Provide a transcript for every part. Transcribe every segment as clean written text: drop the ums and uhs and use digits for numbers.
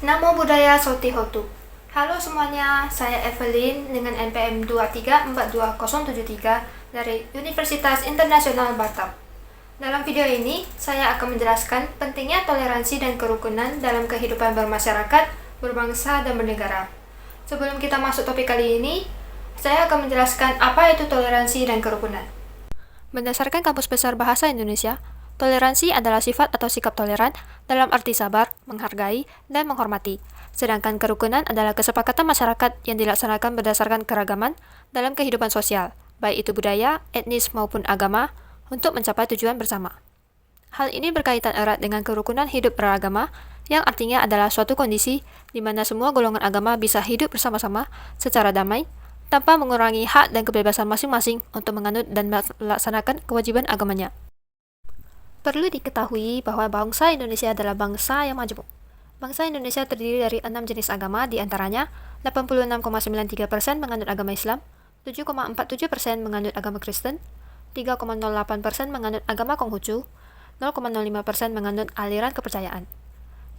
Namo Buddhaya Sotihotu. Halo semuanya, saya Evelyn dengan NPM 2342073 dari Universitas Internasional Batam. Dalam video ini, saya akan menjelaskan pentingnya toleransi dan kerukunan dalam kehidupan bermasyarakat, berbangsa, dan bernegara. Sebelum kita masuk topik kali ini, saya akan menjelaskan apa itu toleransi dan kerukunan. Berdasarkan Kamus Besar Bahasa Indonesia, toleransi adalah sifat atau sikap toleran dalam arti sabar, menghargai, dan menghormati. Sedangkan kerukunan adalah kesepakatan masyarakat yang dilaksanakan berdasarkan keragaman dalam kehidupan sosial, baik itu budaya, etnis, maupun agama, untuk mencapai tujuan bersama. Hal ini berkaitan erat dengan kerukunan hidup beragama, yang artinya adalah suatu kondisi di mana semua golongan agama bisa hidup bersama-sama secara damai, tanpa mengurangi hak dan kebebasan masing-masing untuk menganut dan melaksanakan kewajiban agamanya. Perlu diketahui bahwa bangsa Indonesia adalah bangsa yang majemuk. Bangsa Indonesia terdiri dari 6 jenis agama, di antaranya 86,93% menganut agama Islam, 7,47% menganut agama Kristen, 3,08% menganut agama Konghucu, 0,05% menganut aliran kepercayaan.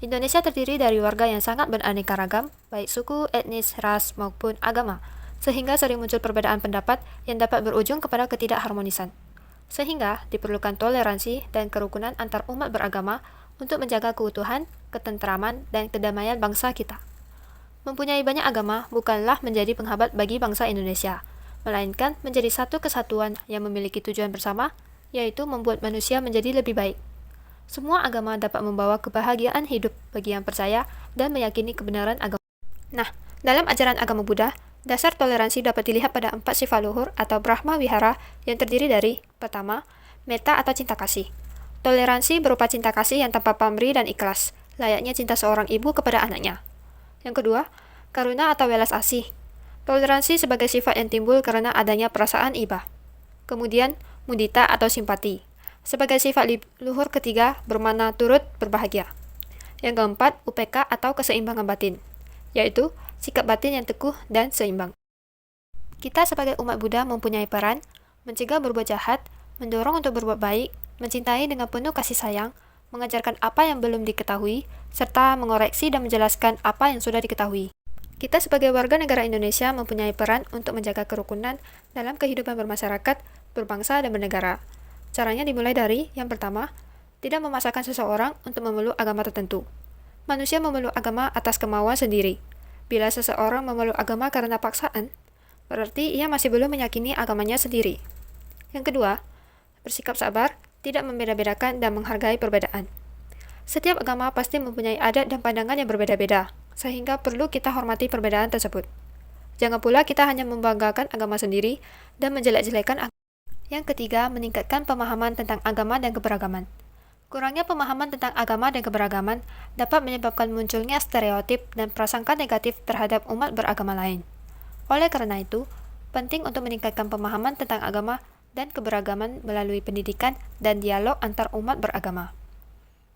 Indonesia terdiri dari warga yang sangat beraneka ragam, baik suku, etnis, ras, maupun agama, sehingga sering muncul perbedaan pendapat yang dapat berujung kepada ketidakharmonisan. Sehingga diperlukan toleransi dan kerukunan antar umat beragama untuk menjaga keutuhan, ketentraman, dan kedamaian bangsa kita. Mempunyai banyak agama bukanlah menjadi penghambat bagi bangsa Indonesia, melainkan menjadi satu kesatuan yang memiliki tujuan bersama, yaitu membuat manusia menjadi lebih baik. Semua agama dapat membawa kebahagiaan hidup bagi yang percaya dan meyakini kebenaran agama. Nah, dalam ajaran agama Buddha, dasar toleransi dapat dilihat pada 4 sifat luhur atau Brahma Vihara yang terdiri dari: pertama, metta atau cinta kasih. Toleransi berupa cinta kasih yang tanpa pamrih dan ikhlas, layaknya cinta seorang ibu kepada anaknya. Yang kedua, karuna atau welas asih. Toleransi sebagai sifat yang timbul karena adanya perasaan iba. Kemudian, mudita atau simpati. Sebagai sifat luhur ketiga bermakna turut berbahagia. Yang keempat, upeka atau keseimbangan batin, yaitu sikap batin yang teguh dan seimbang. Kita sebagai umat Buddha mempunyai peran mencegah berbuat jahat, mendorong untuk berbuat baik, mencintai dengan penuh kasih sayang, mengajarkan apa yang belum diketahui, serta mengoreksi dan menjelaskan apa yang sudah diketahui. Kita sebagai warga negara Indonesia mempunyai peran untuk menjaga kerukunan dalam kehidupan bermasyarakat, berbangsa, dan bernegara. Caranya dimulai dari, yang pertama, tidak memaksakan seseorang untuk memeluk agama tertentu. Manusia memeluk agama atas kemauan sendiri. Bila seseorang memeluk agama karena paksaan, berarti ia masih belum meyakini agamanya sendiri. Yang kedua, bersikap sabar, tidak membeda-bedakan dan menghargai perbedaan. Setiap agama pasti mempunyai adat dan pandangan yang berbeda-beda, sehingga perlu kita hormati perbedaan tersebut. Jangan pula kita hanya membanggakan agama sendiri dan menjelek-jelekan agama. Yang ketiga, meningkatkan pemahaman tentang agama dan keberagaman. Kurangnya pemahaman tentang agama dan keberagaman dapat menyebabkan munculnya stereotip dan prasangka negatif terhadap umat beragama lain. Oleh karena itu, penting untuk meningkatkan pemahaman tentang agama dan keberagaman melalui pendidikan dan dialog antar umat beragama.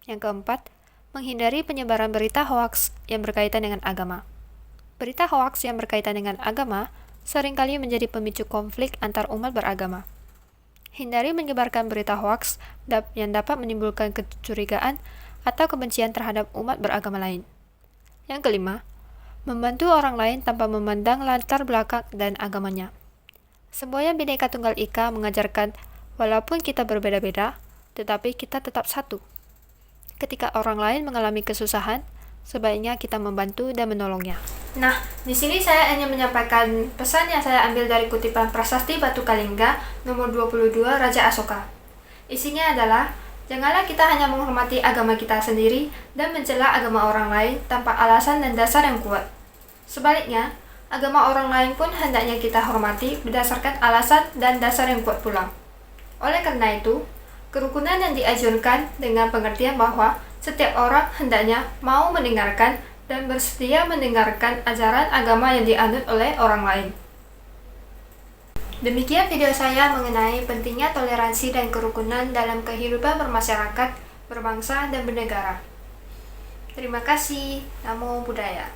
Yang keempat, menghindari penyebaran berita hoaks yang berkaitan dengan agama. Berita hoaks yang berkaitan dengan agama seringkali menjadi pemicu konflik antar umat beragama. Hindari menyebarkan berita hoaks yang dapat menimbulkan kecurigaan atau kebencian terhadap umat beragama lain. Yang kelima, membantu orang lain tanpa memandang latar belakang dan agamanya. Semboyan Bhinneka Tunggal Ika mengajarkan walaupun kita berbeda-beda, tetapi kita tetap satu. Ketika orang lain mengalami kesusahan, sebaiknya kita membantu dan menolongnya. Nah, di sini saya hanya menyampaikan pesan yang saya ambil dari kutipan Prasasti Batu Kalingga nomor 22 Raja Asoka. Isinya adalah, janganlah kita hanya menghormati agama kita sendiri dan mencela agama orang lain tanpa alasan dan dasar yang kuat. Sebaliknya, agama orang lain pun hendaknya kita hormati berdasarkan alasan dan dasar yang kuat pula. Oleh karena itu, kerukunan yang dianjurkan dengan pengertian bahwa setiap orang hendaknya mau mendengarkan dan bersedia mendengarkan ajaran agama yang dianut oleh orang lain. Demikian video saya mengenai pentingnya toleransi dan kerukunan dalam kehidupan bermasyarakat, berbangsa, dan bernegara. Terima kasih. Namo Buddhaya.